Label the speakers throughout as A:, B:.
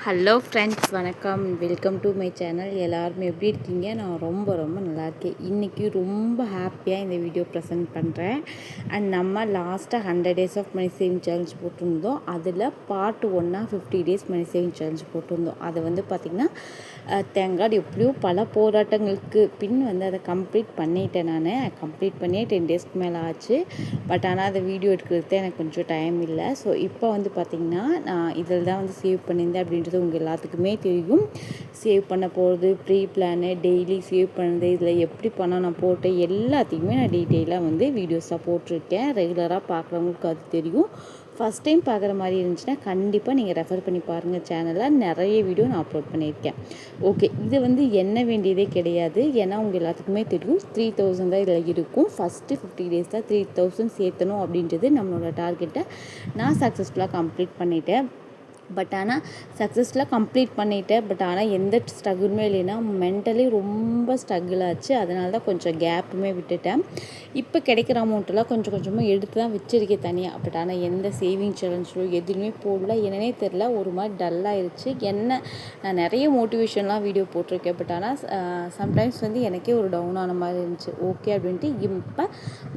A: Hello friends, வணக்கம். Welcome to my channel. எல்லாருமே எப்படி இருக்கீங்க? நான் ரொம்ப நல்லா இருக்கேன். இன்றைக்கி ரொம்ப ஹாப்பியாக இந்த வீடியோ ப்ரெசென்ட் பண்ணுறேன். அண்ட் நம்ம லாஸ்ட்டாக 100 days of money saving challenge போட்டிருந்தோம். அதில் part 1 50 days money saving challenge போட்டிருந்தோம். அதை பார்த்திங்கன்னா தேங்காட் எப்படியோ பல போராட்டங்களுக்கு பின் அதை கம்ப்ளீட் பண்ணிட்டேன். நான் கம்ப்ளீட் பண்ணியே 10 daysக்கு மேலே ஆச்சு. பட் ஆனால் அதை வீடியோ எடுக்கிறது எனக்கு கொஞ்சம் டைம் இல்லை. ஸோ இப்போ பார்த்திங்கன்னா நான் இதில் தான் சேவ் பண்ணியிருந்தேன் அப்படின்றது உங்கள் எல்லாத்துக்குமே தெரியும். சேவ் பண்ண போகிறது, ப்ரீ பிளானு, டெய்லி சேவ் பண்ணது, இதில் எப்படி பணம் நான் போட்டேன் எல்லாத்தையுமே நான் டீட்டெயிலாக வீடியோஸாக போட்டிருக்கேன். ரெகுலராக பார்க்குறவங்களுக்கு அது தெரியும். ஃபஸ்ட் டைம் பார்க்குற மாதிரி இருந்துச்சுன்னா கண்டிப்பாக நீங்கள் ரெஃபர் பண்ணி பாருங்கள். சேனலில் நிறைய வீடியோ நான் அப்லோட் பண்ணியிருக்கேன். ஓகே, இது எண்ண வேண்டியதே கிடையாது. ஏன்னா உங்கள் எல்லாத்துக்குமே தெரியும் 3000 தான் இதில் இருக்கும். ஃபஸ்ட்டு 50 days தான் 3000 சேர்த்தணும் அப்படின்றது நம்மளோட டார்கெட்டை நான் சக்ஸஸ்ஃபுல்லாக கம்ப்ளீட் பண்ணிட்டேன். பட் ஆனால் சக்ஸஸ்ஃபுல்லாக கம்ப்ளீட் பண்ணிட்டேன். பட் ஆனால் எந்த ஸ்ட்ரகுளுமே இல்லைன்னா மென்டலி ரொம்ப ஸ்ட்ரகிள் ஆச்சு. அதனால தான் கொஞ்சம் கேப்புமே விட்டுட்டேன். இப்போ கிடைக்கிற அமௌண்ட்டெல்லாம் கொஞ்சமாக எடுத்து தான் வச்சுருக்கேன் தனியாக. பட் ஆனால் எந்த சேவிங் சேலஞ்சோ எதுவுமே போடல. என்னன்னே தெரில, ஒரு மாதிரி டல்லாகிடுச்சு. நான் நிறைய மோட்டிவேஷன்லாம் வீடியோ போட்டிருக்கேன். பட் ஆனால் சம்டைம்ஸ் எனக்கே ஒரு டவுன் ஆன மாதிரி இருந்துச்சு. ஓகே அப்படின்ட்டு இப்போ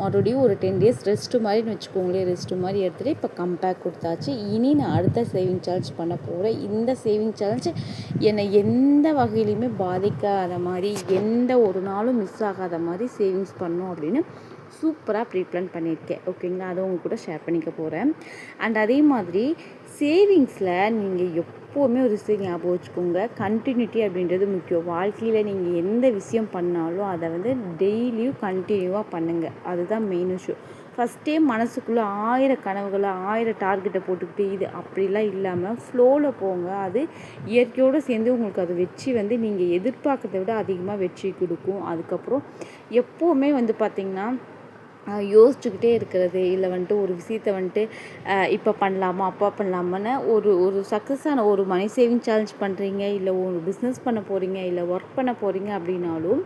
A: மறுபடியும் ஒரு 10 days ரெஸ்ட்டு மாதிரின்னு வச்சுக்கோங்களேன். ரெஸ்ட்டு மாதிரி எடுத்துகிட்டு இப்போ கம்பேக் கொடுத்தாச்சு. இனி நான் அடுத்த சேவிங் சேலஞ்ச் பண்ண போகிறேன். இந்த சேவிங் சேலஞ்ச் என்னை எந்த வகையிலையுமே பாதிக்காத மாதிரி, எந்த ஒரு நாளும் மிஸ் ஆகாத மாதிரி சேவிங்ஸ் பண்ணணும் அப்படின்னு சூப்பராக ப்ரீ பிளான் பண்ணியிருக்கேன். ஓகேங்களா, அதை உங்கள் கூட ஷேர் பண்ணிக்க போகிறேன். அண்ட் அதே மாதிரி சேவிங்ஸில் நீங்கள் எப்போவுமே ஒரு விஷயம் ஞாபகம் வச்சுக்கோங்க. கண்டினியூட்டி அப்படின்றது முக்கியம். வாழ்க்கையில் நீங்கள் எந்த விஷயம் பண்ணாலும் அதை டெய்லியும் கண்டினியூவாக பண்ணுங்கள். அதுதான் மெயின் விஷயம். ஃபஸ்ட்டே மனசுக்குள்ளே 1000 கனவுகளை 1000 டார்கெட்டை போட்டுக்கிட்டு இது அப்படிலாம் இல்லாமல் ஃப்ளோவில் போங்க. அது இயற்கையோடு சேர்ந்து உங்களுக்கு அது வெற்றி நீங்கள் எதிர்பார்க்கறத விட அதிகமாக வெற்றி கொடுக்கும். அதுக்கப்புறம் எப்போவுமே பார்த்திங்கன்னா யோசிச்சுக்கிட்டே இருக்கிறது, இல்லை ஒரு விஷயத்தை இப்போ பண்ணலாமா அப்போ பண்ணலாமான்னு ஒரு சக்ஸஸான ஒரு மணி சேவிங் சேலஞ்ச் பண்ணுறீங்க, இல்லை ஒரு பிஸ்னஸ் பண்ண போகிறீங்க, இல்லை ஒர்க் பண்ண போகிறீங்க அப்படின்னாலும்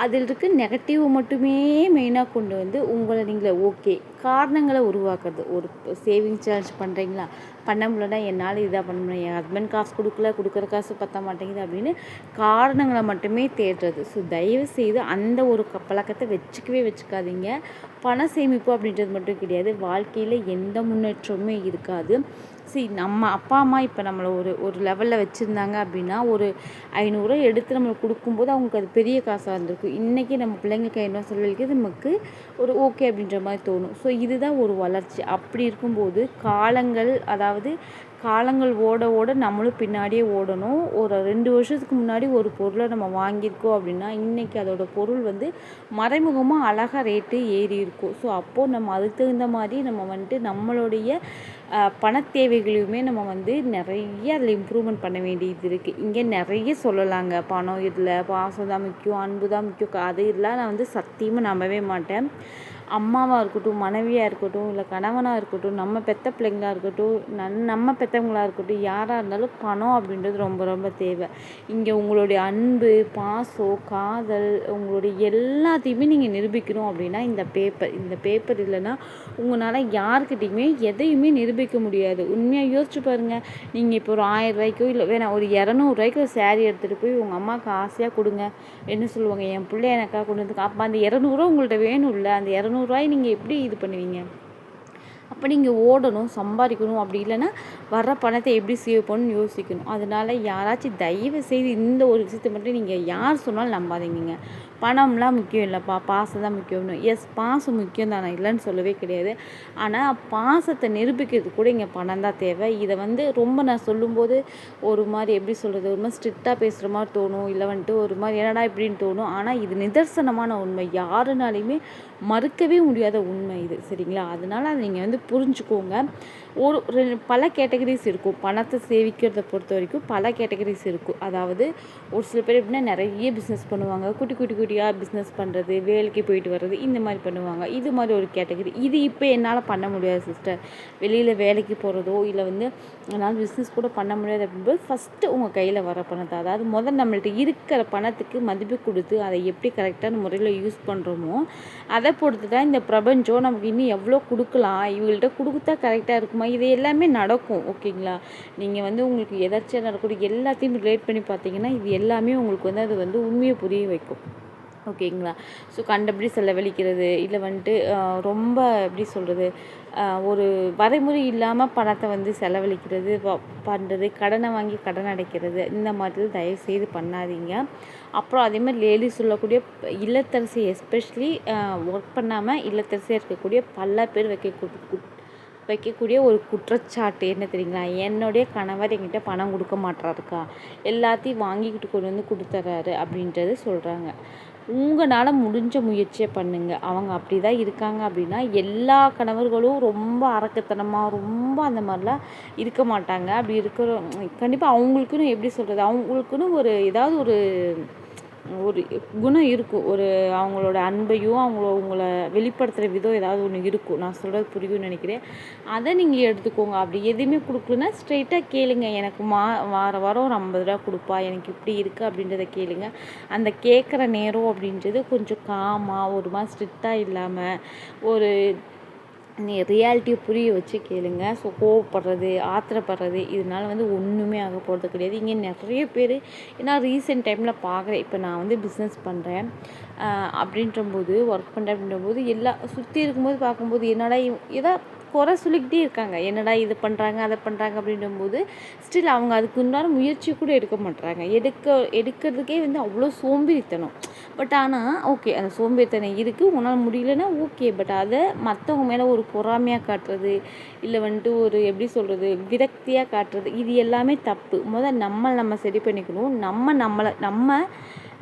A: அதில் இருக்க நெகட்டிவ் மட்டுமே மெயினாக கொண்டு உங்களை நீங்களே காரணங்களை உருவாக்குறது. ஒரு சேவிங் சேலஞ்ச் பண்ணுறீங்களா, பண்ண முடியலன்னா என்னால் இதாக பண்ண முடியும், என் ஹஸ்பண்ட் காசு கொடுக்குற காசு பற்ற மாட்டேங்குது அப்படின்னு காரணங்களை மட்டுமே தேடுறது. ஸோ தயவுசெய்து அந்த ஒரு பழக்கத்தை வச்சுக்காதீங்க. பண சேமிப்பு அப்படின்றது மட்டும் கிடையாது, வாழ்க்கையில் எந்த முன்னேற்றமுமே இருக்காது. நம்ம அப்பா அம்மா இப்போ நம்மளை ஒரு லெவலில் வச்சுருந்தாங்க அப்படின்னா ஒரு 500 எடுத்து நம்மளுக்கு கொடுக்கும்போது அவங்களுக்கு அது பெரிய காசாக இருந்திருக்கும். இன்றைக்கி நம்ம பிள்ளைங்களுக்கு 500 செலவழிக்கிறது நமக்கு ஒரு ஓகே அப்படின்ற மாதிரி தோணும். ஸோ இதுதான் ஒரு வளர்ச்சி. அப்படி இருக்கும்போது காலங்கள் ஓட நம்மளும் பின்னாடியே ஓடணும். ஒரு 2 வருஷத்துக்கு முன்னாடி ஒரு பொருளை நம்ம வாங்கியிருக்கோம் அப்படின்னா இன்றைக்கி அதோட பொருள் மறைமுகமாக அழகாக ரேட்டு ஏறி இருக்கும். ஸோ அப்போது நம்ம அதுக்கு தகுந்த மாதிரி நம்ம நம்மளுடைய பண தேவைகளையுமே நம்ம நிறைய அதில் இம்ப்ரூவ்மெண்ட் பண்ண வேண்டியது இருக்குது. இங்கே நிறைய சொல்லலாங்க. பணம் இதில் பாசம் தான் முக்கியம், அன்பு தான் முக்கியம். அது இதெல்லாம் நான் சத்தியமாக நம்பவே மாட்டேன். அம்மாவாக இருக்கட்டும், மனைவியாக இருக்கட்டும், இல்லை கணவனாக இருக்கட்டும், நம்ம பெற்ற பிள்ளைங்களாக இருக்கட்டும், நம்ம பெற்றவங்களாக இருக்கட்டும், யாராக இருந்தாலும் பணம் அப்படின்றது ரொம்ப தேவை. இங்கே உங்களுடைய அன்பு, பாசம், காதல், உங்களுடைய எல்லாத்தையுமே நீங்கள் நிரூபிக்கணும் அப்படின்னா இந்த பேப்பர் இல்லைன்னா உங்களால் யாருக்கிட்டையுமே எதையுமே நிரூபிக்க முடியாது. உண்மையாக யோசிச்சு பாருங்கள். நீங்கள் இப்போ ஒரு 1000 ரூபாய்க்கோ இல்லை வேணாம் ஒரு 200 ரூபாய்க்கு ஒரு சேரீ எடுத்துகிட்டு போய் உங்கள் அம்மாவுக்கு ஆசையாக கொடுங்க. என்ன சொல்லுவாங்க, என் பிள்ளை எனக்காக கொண்டு வந்து. அப்போ அந்த 200 உங்கள்கிட்ட வேணும்ல, அந்த 200 நீங்கள் எப்படி இது பண்ணுவீங்க? அப்போ நீங்கள் ஓடணும், சம்பாதிக்கணும். அப்படி இல்லைன்னா வர்ற பணத்தை எப்படி சேவ் பண்ணணும்னு யோசிக்கணும். அதனால் யாராச்சும் தயவு செய்து இந்த ஒரு விஷயத்தை மட்டும் நீங்கள் யார் சொன்னாலும் நம்பாதீங்க. பணம்லாம் முக்கியம் இல்லைப்பா, பாசம் தான் முக்கியம்னு. எஸ், பாசம் முக்கியம் தான், நான் இல்லைன்னு சொல்லவே கிடையாது. ஆனால் பாசத்தை நிரூபிக்கிறதுக்கு கூட இங்கே பணம் தான் தேவை. இதை ரொம்ப நான் சொல்லும்போது ஒரு மாதிரி எப்படி சொல்கிறது, ஒரு மாதிரி ஸ்ட்ரிக்டாக பேசுகிற மாதிரி தோணும், இல்லை ஒரு மாதிரி என்னடா இப்படின்னு தோணும். ஆனால் இது நிதர்சனமான உண்மை, யாருனாலையுமே மறுக்கவே முடியாத உண்மை இது. சரிங்களா? அதனால் அதை நீங்கள் புரிஞ்சுக்கோங்க. பல கேட்டகரிஸ் இருக்கும். பணத்தை சேவிக்கிறத பொறுத்த வரைக்கும் பல கேட்டகரிஸ் இருக்கும். அதாவது ஒரு சில பேர் எப்படின்னா நிறைய பிஸ்னஸ் பண்ணுவாங்க, குட்டி குட்டியாக பிஸ்னஸ் பண்ணுறது, வேலைக்கு போயிட்டு வர்றது, இந்த மாதிரி பண்ணுவாங்க. இது மாதிரி ஒரு கேட்டகரி. இது இப்போ என்னால் பண்ண முடியாது சிஸ்டர். வெளியில் வேலைக்கு போகிறதோ இல்லை வந்து என்னால் பிஸ்னஸ் கூட பண்ண முடியாது அப்படின்போது ஃபஸ்ட்டு உங்கள் கையில் வர பணத்தை, அதாவது முதல் நம்மள்ட்ட இருக்கிற பணத்துக்கு மதிப்பு கொடுத்து அதை எப்படி கரெக்டான முறையில் யூஸ் பண்ணுறோமோ அதை பொறுத்து தான் இந்த பிரபஞ்சம் நமக்கு இன்னும் எவ்வளோ கொடுக்கலாம், இவங்கள்ட்ட கொடுத்தா கரெக்டாக இருக்குமா, இது எல்லாமே நடக்கும். ஓகேங்களா? நீங்கள் வந்து உங்களுக்கு எதாச்சும் நடக்கக்கூடிய எல்லாத்தையும் ரிலேட் பண்ணி பார்த்தீங்கன்னா இது எல்லாமே உங்களுக்கு வந்து அது வந்து உண்மையை புரிய வைக்கும். ஓகேங்களா? ஸோ கண்டபடி செலவழிக்கிறது இல்லை வந்துட்டு ரொம்ப எப்படி சொல்கிறது, ஒரு வரைமுறை இல்லாமல் பணத்தை வந்து செலவழிக்கிறது பண்ணுறது, கடனை வாங்கி கடன் அடைக்கிறது, இந்த மாதிரி தயவுசெய்து பண்ணாதீங்க. அப்புறம் அதேமாதிரி லேடிஸ் சொல்லக்கூடிய இல்லத்தரசி, எஸ்பெஷலி ஒர்க் பண்ணாமல் இல்லத்தரசியாக இருக்கக்கூடிய பல பேர் வைக்கக்கூடிய ஒரு குற்றச்சாட்டு என்ன தெரியுங்களா, என்னுடைய கணவர் என்கிட்ட பணம் கொடுக்க மாட்டாருக்கா, எல்லாத்தையும் வாங்கிக்கிட்டு கொண்டு வந்து கொடுத்துட்றாரு அப்படின்றது சொல்கிறாங்க. உங்களால் முடிஞ்ச முயற்சியை பண்ணுங்கள். அவங்க அப்படி தான் இருக்காங்க அப்படின்னா எல்லா கணவர்களும் ரொம்ப அரக்கத்தனமாக ரொம்ப அந்த மாதிரிலாம் இருக்க மாட்டாங்க. அப்படி இருக்கிற கண்டிப்பாக அவங்களுக்குன்னு எப்படி சொல்கிறது, அவங்களுக்குன்னு ஒரு ஏதாவது ஒரு குணம் இருக்கும். ஒரு அவங்களோட அன்பையும் உங்களை வெளிப்படுத்துகிற விதம் ஏதாவது ஒன்று இருக்கும். நான் சொல்கிறது புரியும்னு நினைக்கிறேன். அதை நீங்கள் எடுத்துக்கோங்க. அப்படி எதுவுமே கொடுக்கலன்னா ஸ்ட்ரெயிட்டாக கேளுங்க. எனக்கு வாரம் ஒரு 50 ரூபா கொடுப்பா, எனக்கு இப்படி இருக்குது அப்படின்றத கேளுங்க. அந்த கேட்குற நேரம் அப்படின்றது கொஞ்சம் காமாக ஒரு மாதிரி ஸ்ட்ரிக்டாக இல்லாமல் ஒரு ரியாலிட்டியை புரிய வச்சு கேளுங்க. ஸோ கோவப்படுறது, ஆத்திரப்படுறது இதனால் வந்து ஒன்றுமே ஆக போகிறது கிடையாது. இங்கே நிறைய பேர் ஏன்னா ரீசெண்ட் டைமில் பார்க்குறேன். இப்போ நான் வந்து பிஸ்னஸ் பண்ணுறேன் அப்படின்றபோது, ஒர்க் பண்ணுறேன் அப்படின்றபோது எல்லா சுற்றி இருக்கும்போது பார்க்கும்போது என்னடா ஏதோ குறை சொல்லிக்கிட்டே இருக்காங்க. என்னடா இது பண்ணுறாங்க அதை பண்ணுறாங்க அப்படின்றபோது ஸ்டில் அவங்க அதுக்கு உண்டான முயற்சி கூட எடுக்க மாட்டுறாங்க. எடுக்கிறதுக்கே வந்து அவ்வளோ சோம்பேறித்தனம். பட் ஆனால் ஓகே, அந்த சோம்பேறித்தனம் இருக்குது, உன்னால் முடியலன்னா ஓகே. பட் அதை மற்றவங்க மேலே ஒரு பொறாமையாக காட்டுறது இல்லை வந்துட்டு ஒரு எப்படி சொல்கிறது விரக்தியாக காட்டுறது, இது எல்லாமே தப்பு. நம்ம சரி பண்ணிக்கணும்.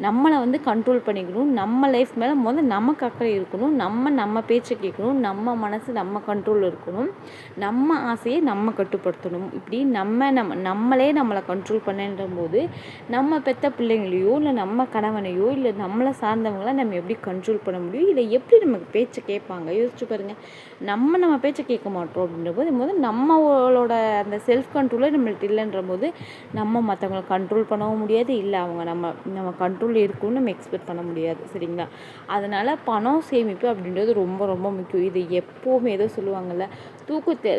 A: நம்மளை வந்து கண்ட்ரோல் பண்ணிக்கணும். நம்ம லைஃப் மேலே நமக்கு அக்கறை இருக்கணும். நம்ம பேச்சை கேட்கணும். நம்ம மனசு நம்ம கண்ட்ரோலில் இருக்கணும். நம்ம ஆசையை நம்ம கட்டுப்படுத்தணும். இப்படி நம்மளே நம்மளை கண்ட்ரோல் பண்ணுன்ற போது நம்ம பெற்ற பிள்ளைங்களையோ இல்லை நம்ம கணவனையோ இல்லை நம்மளை சார்ந்தவங்கள நம்ம எப்படி கண்ட்ரோல் பண்ண முடியும், இல்லை எப்படி நமக்கு பேச்சை கேட்பாங்க யோசிச்சு பாருங்கள். நம்ம பேச்சை கேட்க மாட்டோம் அப்படின்ற போது நம்மளோட அந்த செல்ஃப் கண்ட்ரோலே நம்மள்ட்ட இல்லைன்ற போது நம்ம மற்றவங்களை கண்ட்ரோல் பண்ணவும் முடியாது. இல்லை அவங்க நம்ம கண்ட்ரோல் இருக்கும்னு நம்ம எக்ஸ்பெக்ட் பண்ண முடியாது. சரிங்களா? அதனால் பணம் சேமிப்பு அப்படின்றது ரொம்ப ரொம்ப முக்கியம். இது எப்போவுமே ஏதோ சொல்லுவாங்கள்ல, தூக்கத்தை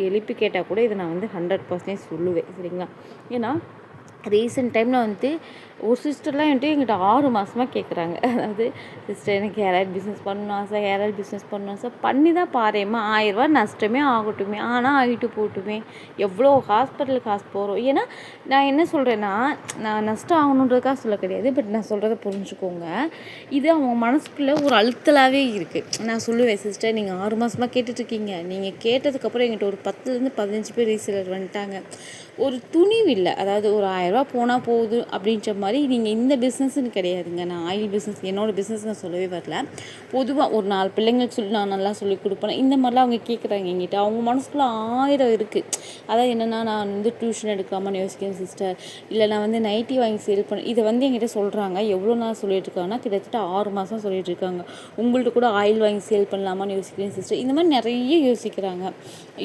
A: எழுப்பி கேட்டால் கூட இதை நான் வந்து 100% சொல்லுவேன். சரிங்களா? ஏன்னா ரீசெண்ட் டைமில் வந்து ஒரு சிஸ்டர்லாம் என்கிட்ட 6 மாதமாக கேட்குறாங்க. அதாவது சிஸ்டர் எனக்கு ஹேர் ஆயில் பிஸ்னஸ் பண்ணணும் ஆசை, ஹேர் ஆயில் பிஸ்னஸ் பண்ணணும் ஆசை. பண்ணி தான் பாரும்மா, 1000 ரூபா நஷ்டமே ஆகட்டுமே, ஆனால் ஆகிட்டு போட்டுமே, எவ்வளோ ஹாஸ்பிட்டலுக்கு காசு போகிறோம். ஏன்னா நான் என்ன சொல்கிறேன்னா, நான் நஷ்டம் ஆகணுன்றதுக்காக சொல்ல கிடையாது. பட் நான் சொல்கிறத புரிஞ்சுக்கோங்க. இது அவங்க மனசுக்குள்ளே ஒரு அழுத்தலாகவே இருக்குது. நான் சொல்லுவேன், சிஸ்டர் நீங்கள் 6 மாதமாக கேட்டுட்ருக்கீங்க, நீங்கள் கேட்டதுக்கப்புறம் என்கிட்ட ஒரு 10 15 பேர் ரீசேலர் வந்துட்டாங்க. ஒரு துணிவு இல்லை. அதாவது ஒரு 1000 ரூபா போனால் போகுது அப்படின்ற மாதிரி நீங்கள் இந்த பிஸ்னஸ்ன்னு கிடையாதுங்க. நான் ஆயில் பிஸ்னஸ் என்னோடய பிஸ்னஸ் நான் சொல்லவே வரல. பொதுவாக ஒரு 4 பிள்ளைங்களுக்கு சொல்லி நான் நல்லா சொல்லி கொடுப்பேன். இந்த மாதிரிலாம் அவங்க கேட்குறாங்க என்கிட்ட. அவங்க மனசுக்குள்ளே 1000 இருக்குது. அதாவது என்னென்னா, நான் வந்து டியூஷன் எடுக்காமல் யோசிக்கிறேன் சிஸ்டர், இல்லை நான் வந்து நைட்டி வாங்கி சேல் பண்ணேன். இதை வந்து என்கிட்ட சொல்கிறாங்க. எவ்வளோ நாள் சொல்லிட்டு இருக்காங்கன்னா கிட்டத்தட்ட 6 மாதம் சொல்லிட்டு இருக்காங்க. உங்கள்கிட்ட கூட ஆயில் வாங்கி சேல் பண்ணலாமான்னு யோசிக்கிறேன் சிஸ்டர். இந்த மாதிரி நிறைய யோசிக்கிறாங்க.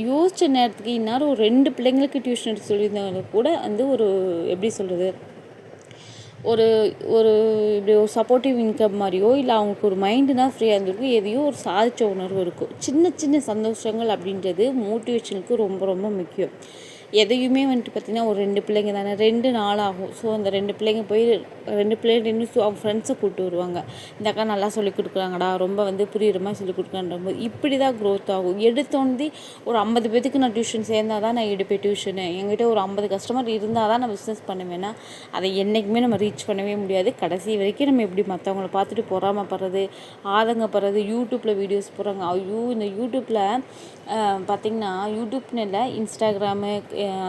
A: யோசித்த நேரத்துக்கு இந்நேரம் ஒரு 2 பிள்ளைங்களுக்கு டியூஷன் எடுத்து சொல்லியிருந்தவங்க கூட வந்து ஒரு எப்படி சொல்கிறது ஒரு ஒரு இப்படி ஒரு சப்போர்ட்டிவ் இன்கம் மாதிரியோ இல்லை அவங்களுக்கு ஒரு மைண்டுனா ஃப்ரீயாக இருந்திருக்கும். எதையோ ஒரு சாதித்த உணர்வு இருக்கும். சின்ன சின்ன சந்தோஷங்கள் அப்படின்றது மோட்டிவேஷனுக்கு ரொம்ப ரொம்ப முக்கியம். எதையுமே வந்துட்டு பார்த்திங்கன்னா ஒரு 2 பிள்ளைங்க தானே, 2 நாள் ஆகும். ஸோ அந்த 2 பிள்ளைங்க போய் 2 பிள்ளைங்க அவங்க ஃப்ரெண்ட்ஸை கூப்பிட்டு வருவாங்க. இந்த அக்கா நல்லா சொல்லிக் கொடுக்குறாங்கடா, ரொம்ப வந்து புரியுற மாதிரி சொல்லிக் கொடுக்குறான்ற போது இப்படி தான் க்ரோத் ஆகும். எடுத்தோன்னே ஒரு 50 பேத்துக்கு நான் டியூஷன் சேர்ந்தால் தான் நான் எடுப்பேன் டியூஷனு. என்கிட்ட ஒரு 50 கஸ்டமர் இருந்தால் தான் நான் பிஸ்னஸ் பண்ணுவேன்னா அதை என்றைக்குமே நம்ம ரீச் பண்ணவே முடியாது. கடைசி வரைக்கும் நம்ம எப்படி மற்றவங்கள பார்த்துட்டு பொறாமப்படுறது, ஆதங்கப்படுறது, யூடியூப்பில் வீடியோஸ் போடுறாங்க. ஐயோ, இந்த யூடியூப்பில் பார்த்திங்கன்னா யூடியூப்னு இல்லை, இன்ஸ்டாகிராமு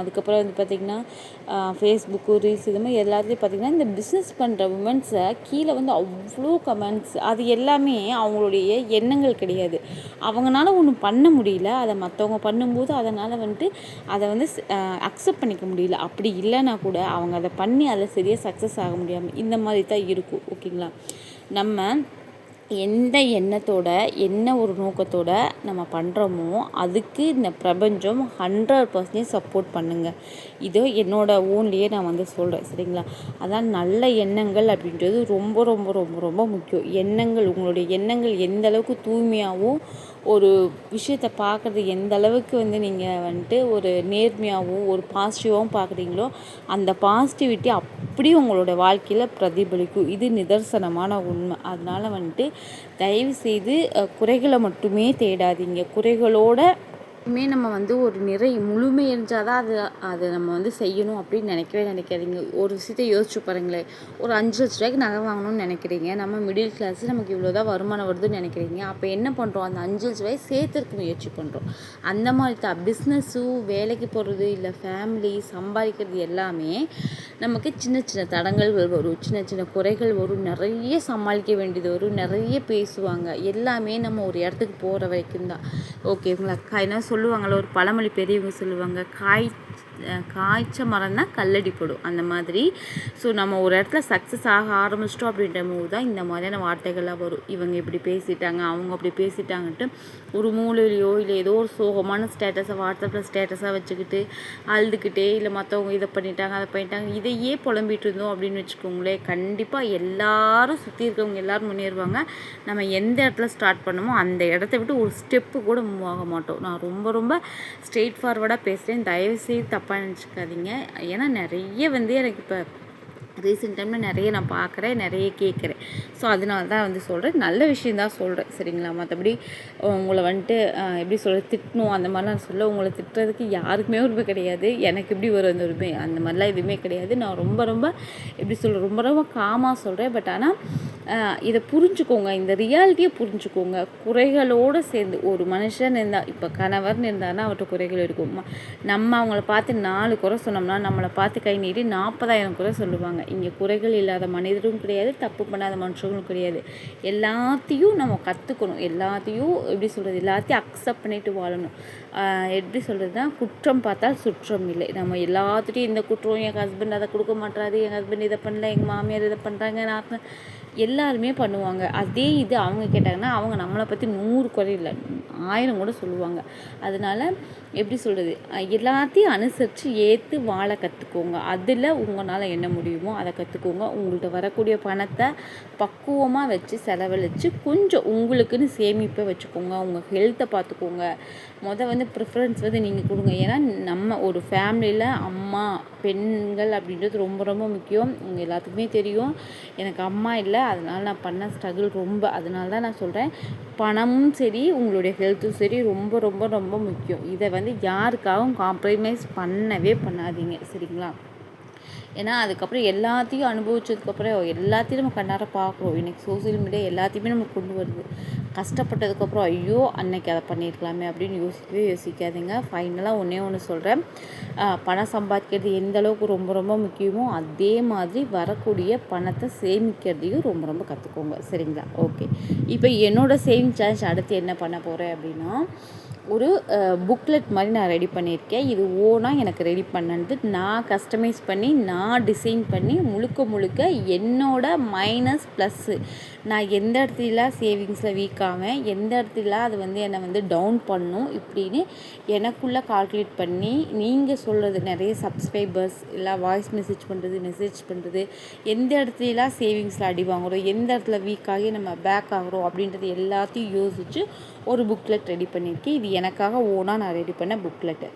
A: அதுக்கப்புறம் வந்து பார்த்திங்கன்னா ஃபேஸ்புக்கு, ரீல்ஸ் இது மாதிரி எல்லாத்துலேயும் பார்த்திங்கன்னா இந்த பிஸ்னஸ் பண்ணுற உமன்ஸை கீழே வந்து அவ்வளோ கமெண்ட்ஸ். அது எல்லாமே அவங்களுடைய எண்ணங்கள் கிடையாது. அவங்களால ஒன்று பண்ண முடியல, அதை மற்றவங்க பண்ணும்போது அதனால் வந்துட்டு அதை வந்து அக்செப்ட் பண்ணிக்க முடியல. அப்படி இல்லைன்னா கூட அவங்க அதை பண்ணி அதில் சரியாக சக்ஸஸ் ஆக முடியாமல் இந்த மாதிரி தான் இருக்கும். ஓகேங்களா? நம்ம எந்த எண்ணத்தோட என்ன ஒரு நோக்கத்தோட நம்ம பண்ணுறோமோ அதுக்கு இந்த பிரபஞ்சம் 100% சப்போர்ட் பண்ணுங்க. இதோ என்னோட ஓன்லேயே நான் வந்து சொல்கிறேன். சரிங்களா? அதான் நல்ல எண்ணங்கள் அப்படின்றது ரொம்ப ரொம்ப ரொம்ப ரொம்ப முக்கியம். எண்ணங்கள், உங்களுடைய எண்ணங்கள் எந்த அளவுக்கு தூய்மையாகவும் ஒரு விஷயத்தை பார்க்குறது எந்த அளவுக்கு வந்து நீங்கள் வந்துட்டு ஒரு நேர்மையாகவும் ஒரு பாசிட்டிவாகவும் பார்க்குறீங்களோ அந்த பாசிட்டிவிட்டி அப்படி உங்களோட வாழ்க்கையில் பிரதிபலிக்கும். இது நிதர்சனமான உண்மை. அதனால் வந்துட்டு தயவுசெய்து குறைகளை மட்டுமே தேடாதீங்க. குறைகளோட நம்ம வந்து ஒரு முழுமை இருந்தால் தான் அதை நம்ம வந்து செய்யணும் அப்படின்னு நினைக்காதீங்க. ஒரு விஷயத்தை யோசிச்சு பாருங்களேன். ஒரு 5 லட்ச ரூபாய்க்கு நகை வாங்கணும்னு நினைக்கிறீங்க. நம்ம மிடில் கிளாஸ், நமக்கு இவ்வளோதான் வருமானம் வருதுன்னு நினைக்கிறீங்க. அப்போ என்ன பண்ணுறோம்? அந்த 5 லட்ச ரூபாய் சேர்த்துக்கு முயற்சி பண்ணுறோம். அந்த மாதிரி தான் பிஸ்னஸும், வேலைக்கு போகிறது, இல்லை ஃபேமிலி சம்பாதிக்கிறது எல்லாமே நமக்கு சின்ன சின்ன தடங்கல்கள் வரும், சின்ன சின்ன குறைகள் வரும், நிறைய சமாளிக்க வேண்டியது வரும், நிறைய பேசுவாங்க. எல்லாமே நம்ம ஒரு இடத்துக்கு போகிற வரைக்கும் தான். ஓகேங்களா? என்ன சொல்லுவாங்களோ, ஒரு பழமொழி பெரியவங்க சொல்லுவாங்க, காய்ச்ச மரம்னா கல்லடி போடும். அந்த மாதிரி. ஸோ நம்ம ஒரு இடத்துல சக்ஸஸ் ஆக ஆரம்பிச்சிட்டோம் அப்படின்ற போது தான் இந்த மாதிரியான வார்த்தைகள்லாம் வரும். இவங்க இப்படி பேசிட்டாங்க, அவங்க அப்படி பேசிட்டாங்கன்ட்டு ஒரு மூலையிலையோ இல்லை ஏதோ ஒரு சோகமான ஸ்டேட்டஸை வாட்ஸ்அப்பில் ஸ்டேட்டஸாக வச்சுக்கிட்டு அழுதுகிட்டே, இல்லை மற்றவங்க இதை பண்ணிட்டாங்க அதை பண்ணிட்டாங்க இதையே புலம்பிகிட்டு இருந்தோம் அப்படின்னு வச்சுக்கோங்களேன், கண்டிப்பாக எல்லாரும் சுற்றி இருக்கவங்க எல்லோரும் முன்னேறுவாங்க. நம்ம எந்த இடத்துல ஸ்டார்ட் பண்ணமோ அந்த இடத்த விட்டு ஒரு ஸ்டெப்பு கூட மூவ் ஆக மாட்டோம். நான் ரொம்ப ரொம்ப ஸ்ட்ரெயிட் ஃபார்வர்டாக பேசுகிறேன். தயவுசெய்து தப்பாக நினச்சிக்காதீங்க. ஏன்னா நிறைய வந்து எனக்கு இப்போ ரீசெண்ட் டைமில் நிறைய நான் பார்க்குறேன், நிறைய கேட்குறேன். ஸோ அதனால தான் வந்து சொல்கிறேன். நல்ல விஷயந்தான் சொல்கிறேன். சரிங்களா? மற்றபடி உங்களை வந்துட்டு எப்படி சொல்கிறது, திட்டணும் அந்த மாதிரிலாம் சொல்ல. உங்களை திட்டுறதுக்கு யாருக்குமே உரிமை கிடையாது. எனக்கு எப்படி ஒரு அந்த உரிமை அந்த மாதிரிலாம் எதுவுமே கிடையாது. நான் ரொம்ப ரொம்ப எப்படி சொல்கிறேன், ரொம்ப ரொம்ப காமாக சொல்கிறேன். பட் ஆனால் இதை புரிஞ்சுக்கோங்க, இந்த ரியாலிட்டியை புரிஞ்சுக்கோங்க. குறைகளோடு சேர்ந்து ஒரு மனுஷன் இருந்தால், இப்போ கணவர்னு இருந்தாருன்னா அவர்கிட்ட குறைகள் இருக்கும். நம்ம அவங்கள பார்த்து 4 குறை சொன்னோம்னா நம்மளை பார்த்து கை நீட்டி 40,000 குறை சொல்லுவாங்க. இங்கே குறைகள் இல்லாத மனிதரும் கிடையாது, தப்பு பண்ணாத மனுஷங்களும் கிடையாது. எல்லாத்தையும் நம்ம கற்றுக்கணும். எல்லாத்தையும் எப்படி சொல்கிறது, எல்லாத்தையும் அக்செப்ட் பண்ணிட்டு வாழணும். எப்படி சொல்கிறதுனா, குற்றம் பார்த்தால் சுற்றம் இல்லை. நம்ம எல்லாத்துட்டையும் இந்த குற்றம், என் ஹஸ்பண்ட் அதை கொடுக்க மாட்டாரு, என் ஹஸ்பண்ட் இதை பண்ணல, எங்கள் மாமியார் இதை பண்ணுறாங்க, நான் எல்லாருமே பண்ணுவாங்க. அதே இது அவங்க கேட்டாங்கன்னா அவங்க நம்மளை பற்றி 100 குறை இல்லை 1000 கூட சொல்லுவாங்க. அதனால் எப்படி சொல்கிறது, எல்லாத்தையும் அனுசரித்து ஏற்று வாழ கற்றுக்கோங்க. அதில் உங்களால் என்ன முடியுமோ அதை கற்றுக்கோங்க. உங்கள்கிட்ட வரக்கூடிய பணத்தை பக்குவமாக வச்சு செலவழித்து கொஞ்சம் உங்களுக்குன்னு சேமிப்பை வச்சுக்கோங்க. உங்கள் ஹெல்த்தை பார்த்துக்கோங்க. வந்து ப்ரிஃபரன்ஸ் வந்து நீங்கள் கொடுங்க. ஏன்னா நம்ம ஒரு ஃபேமிலியில் அம்மா, பெண்கள் அப்படின்றது ரொம்ப ரொம்ப முக்கியம். உங்கள் எல்லாத்துக்குமே தெரியும். எனக்கு அம்மா இல்லை, அதனால் நான் பண்ண ஸ்ட்ரகிள் ரொம்ப. அதனால தான் நான் சொல்கிறேன், பணமும் சரி உங்களுடைய ஹெல்த்தும் சரி ரொம்ப ரொம்ப ரொம்ப முக்கியம். இதை வந்து யாருக்காகவும் காம்ப்ரமைஸ் பண்ணவே பண்ணாதீங்க. சரிங்களா? ஏன்னா அதுக்கப்புறம் எல்லாத்தையும் அனுபவிச்சதுக்கப்புறம் எல்லாத்தையும் நம்ம கண்ணார பார்க்குறோம். இன்றைக்கி சோசியல் மீடியா எல்லாத்தையுமே நமக்கு கொண்டு வருது. கஷ்டப்பட்டதுக்கப்புறம் ஐயோ அன்னைக்கு அதை பண்ணியிருக்கலாமே அப்படின்னு யோசிக்காதீங்க. ஃபைனலாக ஒன்று சொல்கிறேன், பணம் சம்பாதிக்கிறது எந்த அளவுக்கு ரொம்ப ரொம்ப முக்கியமோ அதே மாதிரி வரக்கூடிய பணத்தை சேமிக்கிறதையும் ரொம்ப ரொம்ப கற்றுக்கோங்க. சரிங்களா? ஓகே. இப்போ என்னோடய சேவிங் சார்ஜ் அடுத்து என்ன பண்ண போகிறேன் அப்படின்னா, ஒரு புக்லெட் மாதிரி நான் ரெடி பண்ணியிருக்கேன். இது ஓனாக எனக்கு ரெடி பண்ணது. நான் கஸ்டமைஸ் பண்ணி, நான் டிசைன் பண்ணி முழுக்க என்னோட மைனஸ் ப்ளஸ்ஸு, நான் எந்த இடத்துலலாம் சேவிங்ஸில் வீக் ஆவேன், எந்த இடத்துல அது வந்து என்னை வந்து டவுன் பண்ணும் இப்படின்னு எனக்குள்ளே கால்குலேட் பண்ணி, நீங்கள் சொல்கிறது நிறைய சப்ஸ்கிரைபர்ஸ் இல்லை வாய்ஸ் மெசேஜ் பண்ணுறது எந்த இடத்துலலாம் சேவிங்ஸில் அடி வாங்குகிறோம், எந்த இடத்துல வீக் ஆகி நம்ம பேக் ஆகிறோம் அப்படின்றது எல்லாத்தையும் யோசித்து ஒரு புக்லெட் ரெடி பண்ணியிருக்கேன். இது எனக்காக ஓனாக நான் ரெடி பண்ண புக்லெட்டு.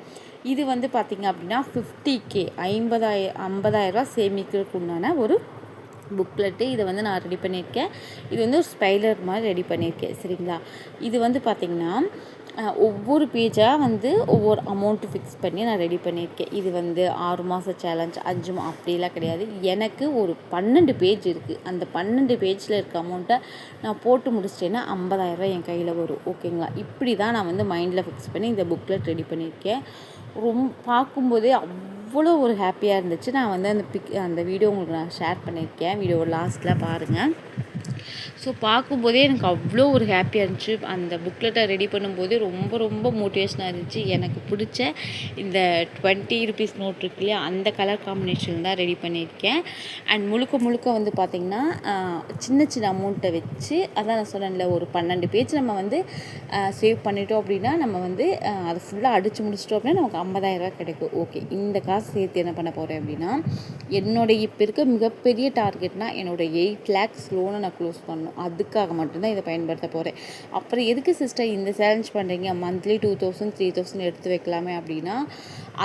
A: இது வந்து பார்த்திங்க அப்படின்னா 50K 50,000 சேமிக்கிறதுக்கு உண்டான ஒரு புக்லெட்டு. இதை வந்து நான் ரெடி பண்ணியிருக்கேன். இது வந்து ஒரு ஸ்பைலர் மாதிரி ரெடி பண்ணியிருக்கேன். சரிங்களா? இது வந்து பார்த்திங்கன்னா ஒவ்வொரு பேஜாக வந்து ஒவ்வொரு அமௌண்ட்டு ஃபிக்ஸ் பண்ணி நான் ரெடி பண்ணியிருக்கேன். இது வந்து 6 மாத சேலஞ்ச் 5 அப்படிலாம் கிடையாது. எனக்கு ஒரு 12 பேஜ் இருக்குது. அந்த 12 பேஜில் இருக்க அமௌண்ட்டை நான் போட்டு முடிச்சிட்டேன்னா 50,000 என் கையில் வரும். ஓகேங்களா? இப்படி தான் நான் வந்து மைண்டில் ஃபிக்ஸ் பண்ணி இந்த புக்லெட் ரெடி பண்ணியிருக்கேன். பார்க்கும்போதே அவ்வளோ ஒரு ஹாப்பியாக இருந்துச்சு. நான் வந்து அந்த வீடியோ உங்களுக்கு நான் ஷேர் பண்ணியிருக்கேன். வீடியோ லாஸ்ட்டில் பாருங்கள். ஸோ பார்க்கும்போதே எனக்கு அவ்வளோ ஒரு ஹாப்பியாக இருந்துச்சு. அந்த புக்லெட்டை ரெடி பண்ணும்போதே ரொம்ப ரொம்ப மோட்டிவேஷனாக இருந்துச்சு. எனக்கு பிடிச்ச இந்த 20 ருபீஸ் நோட் இருக்கு இல்லையா, அந்த கலர் காம்பினேஷன் தான் ரெடி பண்ணியிருக்கேன். அண்ட் முழுக்க வந்து பார்த்திங்கன்னா சின்ன சின்ன அமௌண்ட்டை வச்சு, அதான் நான் சொன்னேன்ல, ஒரு 12 பேஜ் நம்ம வந்து சேவ் பண்ணிட்டோம் அப்படின்னா, நம்ம வந்து அதை ஃபுல்லாக அடித்து முடிச்சிட்டோம் அப்படின்னா நமக்கு 50,000 கிடைக்கும். ஓகே, இந்த காசு சேர்த்து என்ன பண்ண போகிறேன் அப்படின்னா, என்னோடய இப்போ இருக்க மிகப்பெரிய டார்கெட்னால் என்னோடய 8 lakhs லோனை நான் க்ளோஸ் பண்ணணும். அதுக்காக மட்டும்தான் இதை பயன்படுத்த போகிறேன். அப்புறம் எதுக்கு சிஸ்டர் இந்த சேலஞ்ச் பண்ணுறீங்க, மந்த்லி 2000 3000 எடுத்து வைக்கலாமே அப்படின்னா,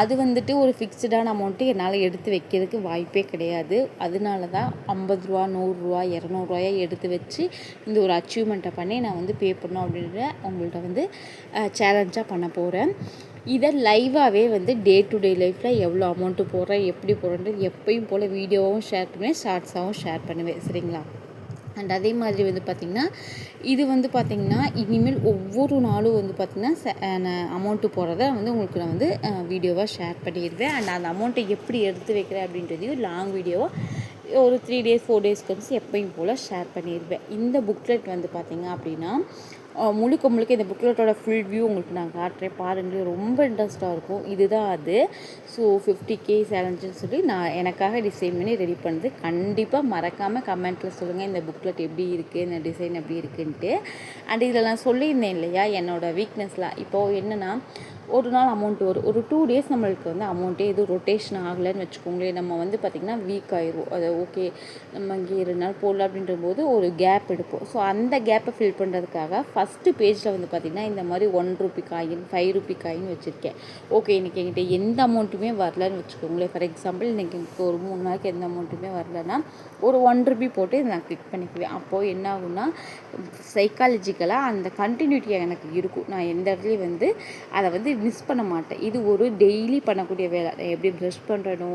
A: அது வந்துட்டு ஒரு ஃபிக்ஸ்டான அமௌண்ட்டு என்னால் எடுத்து வைக்கிறதுக்கு வாய்ப்பே கிடையாது. அதனால தான் 50 ரூபா 100 ரூபா 200 ரூபாயா எடுத்து வச்சு இந்த ஒரு அச்சீவ்மெண்ட்டை பண்ணி நான் வந்து பே பண்ணணும் அப்படின்ற உங்கள்கிட்ட வந்து சேலஞ்சாக பண்ண போகிறேன். இதை லைவாகவே வந்து டே டு டே லைஃப்பில் எவ்வளோ அமௌண்ட்டு போடுறேன், எப்படி போடுறேன்றது எப்பயும் போல் வீடியோவும் ஷேர் பண்ணுவேன், ஷார்ட்ஸாகவும் ஷேர் பண்ணுவேன். சரிங்களா? அண்ட் அதே மாதிரி வந்து பார்த்திங்கன்னா, இது வந்து பார்த்திங்கன்னா இனிமேல் ஒவ்வொரு நாளும் வந்து பார்த்திங்கன்னா நான் அமௌண்ட்டு போடுறத வந்து உங்களுக்கு நான் வந்து வீடியோவாக ஷேர் பண்ணிடுவேன். அண்ட் அந்த அமௌண்ட்டை எப்படி எடுத்து வைக்கிறேன் அப்படின்றதையும் லாங் வீடியோவாக ஒரு 3 days 4 days கழிச்சு எப்பயும் போல் ஷேர் பண்ணிடுவேன். இந்த புக்லெட் வந்து பார்த்திங்க அப்படின்னா முழுக்க இந்த புக்லெட்டோட ஃபுல் வியூ உங்களுக்கு நான் காட்டுறேன். பாருங்கள், ரொம்ப இன்ட்ரெஸ்ட்டாக இருக்கும். இதுதான் அது. ஸோ 50K சேலஞ்சுன்னு சொல்லி நான் எனக்காக டிசைன் பண்ணி ரெடி பண்ணுறது. கண்டிப்பாக மறக்காமல் கமெண்ட்டில் சொல்லுங்கள் இந்த புக்லெட் எப்படி இருக்குது, இந்த டிசைன் எப்படி இருக்குன்ட்டு. அண்ட் இதில் நான் சொல்லியிருந்தேன் இல்லையா என்னோடய வீக்னஸ்லாம். இப்போது என்னென்னா, ஒரு நாள் அமௌண்ட் வரும், ஒரு 2 days நம்மளுக்கு வந்து அமௌண்ட்டே எதுவும் ரொட்டேஷன் ஆகலைன்னு வச்சுக்கோங்களேன், நம்ம வந்து பார்த்திங்கன்னா வீக் ஆயிடுவோம். அது ஓகே, நம்ம இங்கே 2 நாள் போடலாம் அப்படின்ற போது ஒரு கேப் எடுப்போம். ஸோ அந்த கேப்பை ஃபில் பண்ணுறதுக்காக ஃபஸ்ட்டு பேஜில் வந்து பார்த்திங்கன்னா இந்த மாதிரி 1 ரூபி காயின் 5 ரூபி காயின் வச்சுருக்கேன். ஓகே, இன்றைக்கி என்கிட்ட எந்த அமௌண்ட்டுமே வரலன்னு வச்சுக்கோங்களேன். ஃபார் எக்ஸாம்பிள் இன்றைக்கி எனக்கு ஒரு 3 நாளைக்கு எந்த அமௌண்ட்டுமே வரலன்னா ஒரு 1 ரூபி போட்டு நான் கிளிக் பண்ணிக்குவேன். அப்போது என்ன ஆகுன்னா, சைக்காலஜிக்கலாக அந்த கண்டினியூட்டி எனக்கு இருக்கும். நான் எந்த இடத்துலையும் வந்து அதை வந்து மிஸ் பண்ண மாட்டேன். இது ஒரு டெய்லி பண்ணக்கூடிய வேலை. எப்படி ப்ரஷ் பண்ணுறனோ,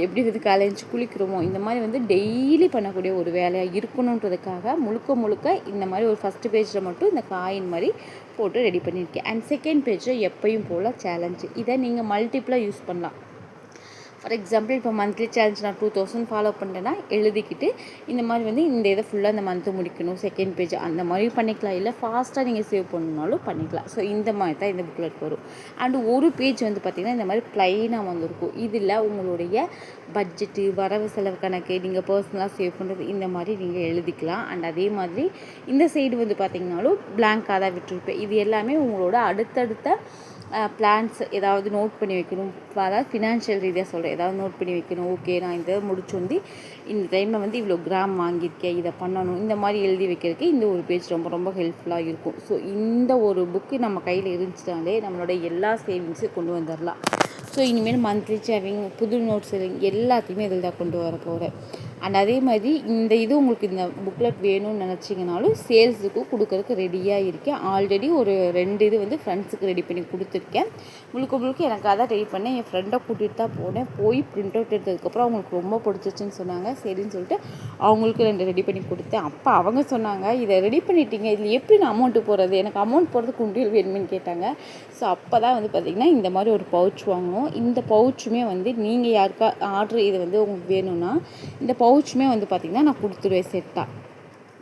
A: எப்படி வந்து காலையில குளிக்கிறோமோ, இந்த மாதிரி வந்து டெய்லி பண்ணக்கூடிய ஒரு வேலையாக இருக்கணுன்றதுக்காக முழுக்க இந்த மாதிரி ஒரு ஃபஸ்ட்டு பேஜில் மட்டும் இந்த காயின் மாதிரி போட்டு ரெடி பண்ணியிருக்கேன். அண்ட் செகண்ட் பேஜில் எப்பயும் போல் சேலஞ்சு. இதை நீங்கள் மல்டிப்ளாக யூஸ் பண்ணலாம். ஃபார் எக்ஸாம்பிள் இப்போ மந்த்லி சேலஞ்ச் நான் 2000 ஃபாலோ பண்ணுறேன்னா எழுதிக்கிட்டு இந்த மாதிரி வந்து இந்த இதை ஃபுல்லாக இந்த மந்த்து முடிக்கணும், செகண்ட் பேஜ் அந்த மாதிரி பண்ணிக்கலாம். இல்லை ஃபாஸ்ட்டாக நீங்கள் சேவ் பண்ணணுனாலும் பண்ணிக்கலாம். ஸோ இந்த மாதிரி தான் இந்த புக்லெட் வரும். அண்டு ஒரு பேஜ் வந்து பார்த்திங்கன்னா இந்த மாதிரி ப்ளைனாக வந்துருக்கும். இதில் உங்களுடைய பட்ஜெட்டு, வரவு செலவு கணக்கு, நீங்கள் பர்சனலாக சேவ் பண்ணுறது இந்த மாதிரி நீங்கள் எழுதிக்கலாம். அண்ட் அதே மாதிரி இந்த சைடு வந்து பார்த்திங்கனாலும் பிளாங்காக தான் விட்டுருப்பேன். இது எல்லாமே உங்களோட அடுத்தடுத்த பிளான்ஸ் ஏதாவது நோட் பண்ணி வைக்கணும். அதாவது ஃபினான்ஷியல் ரீதியாக சொல்கிறேன், ஏதாவது நோட் பண்ணி வைக்கணும். ஓகே, நான் இதை முடிச்சு வந்து இந்த டைமில் வந்து இவ்வளோ கிராம் வாங்கியிருக்கேன், இதை பண்ணணும், இந்த மாதிரி எழுதி வைக்கிறதுக்கு இந்த ஒரு பேஜ் ரொம்ப ரொம்ப ஹெல்ப்ஃபுல்லாக இருக்கும். ஸோ இந்த ஒரு புக்கு நம்ம கையில் இருந்துச்சுனாலே நம்மளோட எல்லா சேவிங்ஸையும் கொண்டு வந்துடலாம். ஸோ இனிமேல் மந்த்லி சேவிங், புது நோட் சேவிங் எல்லாத்தையுமே இதில் தான் கொண்டு வர போகிறேன். அண்ட் அதே மாதிரி இந்த இது உங்களுக்கு இந்த புக்லெட் வேணும்னு நினச்சிங்கனாலும் சேல்ஸுக்கும் கொடுக்கறதுக்கு ரெடியாக இருக்கேன். ஆல்ரெடி ஒரு 2 இது வந்து ஃப்ரெண்ட்ஸுக்கு ரெடி பண்ணி கொடுத்துருக்கேன். முழுக்க எனக்கு அதான் ரெடி பண்ணேன். என் ஃப்ரெண்டை கூட்டிகிட்டு தான் போனேன். போய் ப்ரிண்ட் அவுட் எடுத்ததுக்கப்புறம் அவங்களுக்கு ரொம்ப பிடிச்சிச்சின்னு சொன்னாங்க. சரின்னு சொல்லிட்டு அவங்களுக்கு 2 ரெடி பண்ணி கொடுத்தேன். அப்போ அவங்க சொன்னாங்க, இதை ரெடி பண்ணிட்டீங்க, இதில் எப்படி நான் அமௌண்ட்டு போடுறது, எனக்கு அமௌண்ட் போடுறதுக்கு உண்டியல் வேணுமென்னு கேட்டாங்க. ஸோ அப்போ தான் வந்து பார்த்திங்கன்னா இந்த மாதிரி ஒரு பவுச் வாங்கணும். இந்த பவுச்சுமே வந்து நீங்கள் யாருக்கா ஆர்டர் இது வந்து உங்களுக்கு வேணும்னா இந்த பவுச்சுமே வந்து பார்த்திங்கன்னா நான் கொடுத்துருவேன் செட்டாக.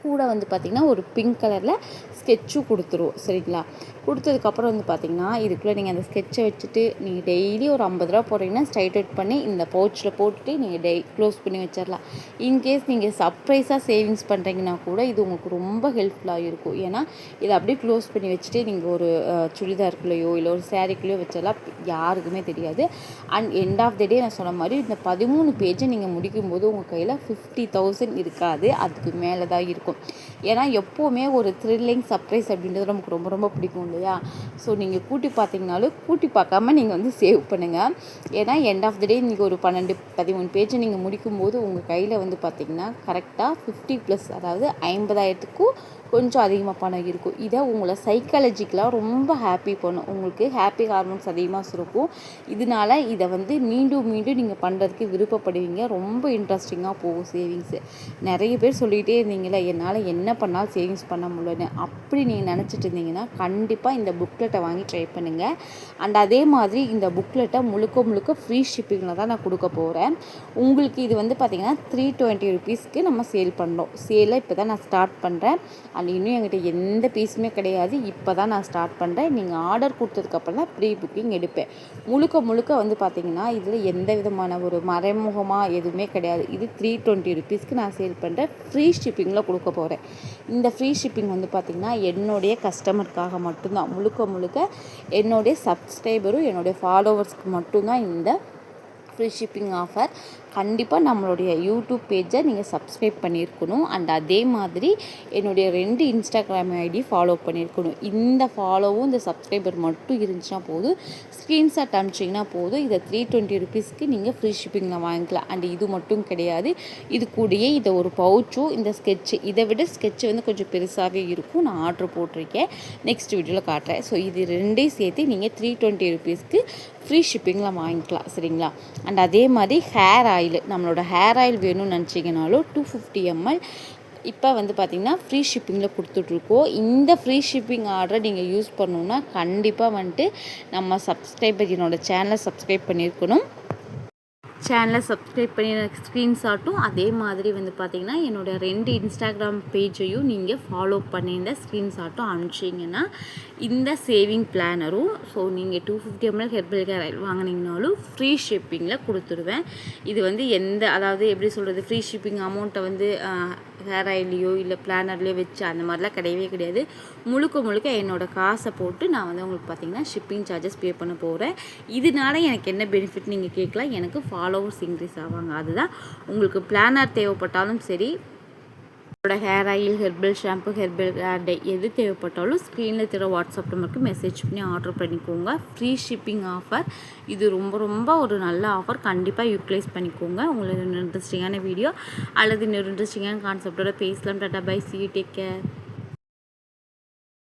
A: கூட வந்து பார்த்திங்கன்னா ஒரு பிங்க் கலரில் ஸ்கெட்சும் கொடுத்துருவோம். சரிங்களா? கொடுத்ததுக்கப்புறம் வந்து பார்த்திங்கன்னா இதுக்குள்ளே நீங்கள் அந்த ஸ்கெட்சை வச்சுட்டு நீங்கள் டெய்லி ஒரு 50 ரூபா போடுறீங்கன்னா ஸ்ட்ரைட் அவுட் பண்ணி இந்த பவுச்சில் போட்டுட்டு நீங்கள் க்ளோஸ் பண்ணி வச்சிடலாம். இன்கேஸ் நீங்கள் சர்ப்ரைஸாக சேவிங்ஸ் பண்ணுறீங்கன்னா கூட இது உங்களுக்கு ரொம்ப ஹெல்ப்ஃபுல்லாக இருக்கும். ஏன்னா இதை அப்படியே க்ளோஸ் பண்ணி வச்சுட்டு நீங்கள் ஒரு சுடிதாருக்குள்ளேயோ இல்லை ஒரு சாரீக்குள்ளேயோ வச்சிடலாம், யாருக்குமே தெரியாது. அண்ட் எண்ட் ஆஃப் த டே நான் சொன்ன மாதிரி இந்த 13 பேஜை நீங்கள் முடிக்கும்போது உங்கள் கையில் 50,000 இருக்காது, அதுக்கு மேலே தான் இருக்கும். ஏன்னா எப்போவுமே ஒரு த்ரில்லிங் சர்ப்ரைஸ் அப்படின்றது நமக்கு ரொம்ப ரொம்ப பிடிக்கும் இல்லையா? ஸோ நீங்கள் கூட்டி பார்த்தீங்கனாலும் கூட்டி பார்க்காம நீங்கள் வந்து சேவ் பண்ணுங்கள். ஏன்னா எண்ட் ஆஃப் த டே நீங்கள் ஒரு 12-13 பேஜை நீங்கள் முடிக்கும்போது உங்கள் கையில் வந்து பார்த்திங்கன்னா கரெக்டாக 50+, அதாவது 50,000க்கும் கொஞ்சம் அதிகமாக பணம் இருக்கும். இதை உங்களை சைக்காலஜிக்கலாக ரொம்ப ஹாப்பி பண்ணும். உங்களுக்கு ஹாப்பி ஹார்மோன்ஸ் அதிகமாக சுரக்கும். இதனால இதை வந்து மீண்டும் மீண்டும் நீங்கள் பண்ணுறதுக்கு விருப்பப்படுவீங்க. ரொம்ப இன்ட்ரெஸ்டிங்காக போகும் சேவிங்ஸு. நிறைய பேர் சொல்லிகிட்டே இருந்தீங்களே என்னால் என்ன பண்ணாலும் சேவிங்ஸ் பண்ண முடியலன்னு. அப்படி நீங்கள் நினச்சிட்டு இருந்தீங்கன்னா கண்டிப்பாக இந்த புக்லெட்டை வாங்கி ட்ரை பண்ணுங்கள். அண்ட் அதே மாதிரி இந்த புக்லெட்டை முழுக்க முழுக்க ஃப்ரீ ஷிப்பிங்கில் தான் நான் கொடுக்க போகிறேன். உங்களுக்கு இது வந்து பார்த்திங்கன்னா 320 ருபீஸ்க்கு நம்ம சேல் பண்ணுறோம். சேலை இப்போ தான் நான் ஸ்டார்ட் பண்ணுறேன். அண்ட் இன்னும் என்கிட்ட எந்த பீஸுமே கிடையாது. இப்போ தான் நான் ஸ்டார்ட் பண்ணுறேன். நீங்கள் ஆர்டர் கொடுத்ததுக்கப்புறம் தான் ப்ரீ புக்கிங் எடுப்பேன். முழுக்க முழுக்க வந்து பார்த்திங்கன்னா இதில் எந்த விதமான ஒரு மறைமுகமாக எதுவுமே கிடையாது. இது 320 ருபீஸ்க்கு நான் சேல் பண்ணுறேன். ஃப்ரீ ஷிப்பிங்கில் கொடுக்க போகிறேன். இந்த ஃப்ரீ ஷிப்பிங் வந்து பார்த்திங்கன்னா என்னுடைய கஸ்டமருக்காக மட்டும்தான். முழுக்க முழுக்க என்னுடைய சப்ஸ்கிரைபரும் என்னுடைய ஃபாலோவர்ஸ்க்கு மட்டும்தான் இந்த ஃப்ரீ ஷிப்பிங் ஆஃபர். கண்டிப்பாக நம்மளுடைய யூடியூப் பேஜை நீங்கள் சப்ஸ்கிரைப் பண்ணியிருக்கணும். அண்ட் அதே மாதிரி என்னுடைய 2 இன்ஸ்டாகிராம் ஐடி ஃபாலோ பண்ணியிருக்கணும். இந்த ஃபாலோவும் இந்த சப்ஸ்கிரைபர் மட்டும் இருந்துச்சுன்னா போதும். ஸ்க்ரீன்ஷாட் அனுப்பிச்சிங்கன்னா போதும். இதை 320 ருபீஸ்க்கு நீங்கள் ஃப்ரீ ஷிப்பிங்கில் வாங்கிக்கலாம். அண்ட் இது மட்டும் கிடையாது, இது கூடயே இதை ஒரு பவுச்சும் இந்த ஸ்கெட்சு, இதை விட ஸ்கெட்சு வந்து கொஞ்சம் பெருசாகவே இருக்கும். நான் ஆர்டர் போட்டிருக்கேன், நெக்ஸ்ட் வீடியோவில் காட்டுறேன். ஸோ இது ரெண்டையும் சேர்த்து நீங்கள் 320 ருபீஸ்க்கு ஃப்ரீ ஷிப்பிங்கில் வாங்கிக்கலாம். சரிங்களா? அண்ட் அதே மாதிரி ஹேர் ஆயில், நம்மளோட ஹேர் ஆயில் வேணும்னு நினச்சிங்கனாலும் 250 ml இப்போ வந்து பார்த்திங்கன்னா ஃப்ரீ ஷிப்பிங்கில் கொடுத்துட்ருக்கோம். இந்த ஃப்ரீ ஷிப்பிங் ஆர்டரை நீங்கள் யூஸ் பண்ணணுன்னா கண்டிப்பாக வந்துட்டு நம்ம சப்ஸ்கிரைபர் என்னோட சேனலை சப்ஸ்கிரைப் பண்ணியிருக்கணும். சேனலை சப்ஸ்கிரைப் பண்ணி எனக்கு ஸ்க்ரீன்ஷாட்டும் அதே மாதிரி வந்து பார்த்திங்கன்னா என்னோடய 2 இன்ஸ்டாகிராம் பேஜையும் நீங்கள் ஃபாலோ பண்ணியிருந்த ஸ்க்ரீன்ஷாட்டும் அனுப்பிச்சிங்கன்னா இந்த சேவிங் பிளானரும், ஸோ நீங்கள் 250 ml ஹெர்பல் ஹேர் ஆயில் வாங்கினீங்கனாலும் ஃப்ரீ ஷிப்பிங்கில் கொடுத்துருவேன். இது வந்து அதாவது எப்படி சொல்கிறது, ஃப்ரீ ஷிப்பிங் அமௌண்ட்டை வந்து ஹேர் ஆயிலையோ இல்லை பிளானர்லையோ வச்சு அந்த மாதிரிலாம் கிடையவே கிடையாது. முழுக்க முழுக்க என்னோடய காசை போட்டு நான் வந்து உங்களுக்கு பார்த்திங்கன்னா ஷிப்பிங் சார்ஜஸ் பே பண்ண போகிறேன். இதனால எனக்கு என்ன பெனிஃபிட் நீங்கள் கேட்கலாம். எனக்கு ஃபாலோவர்ஸ் இன்க்ரீஸ் ஆவாங்க. அதுதான். உங்களுக்கு பிளானர் தேவைப்பட்டாலும் சரி, உங்களோட hair oil, herbal shampoo, herbal hair dye எது தேவைப்பட்டாலும் ஸ்க்ரீனில் தர வாட்ஸ்அப் நம்பருக்கு மெசேஜ் பண்ணி ஆர்டர் பண்ணிக்கோங்க. Free shipping offer. இது ரொம்ப ரொம்ப ஒரு நல்ல ஆஃபர். கண்டிப்பாக யூட்டிலைஸ் பண்ணிக்கோங்க. உங்களுக்கு இன்ட்ரெஸ்டிங்கான வீடியோ அல்லது இன்னொரு இன்ட்ரெஸ்டிங்கான கான்செப்டோட பேசலாம். Tata bye, see you, take care.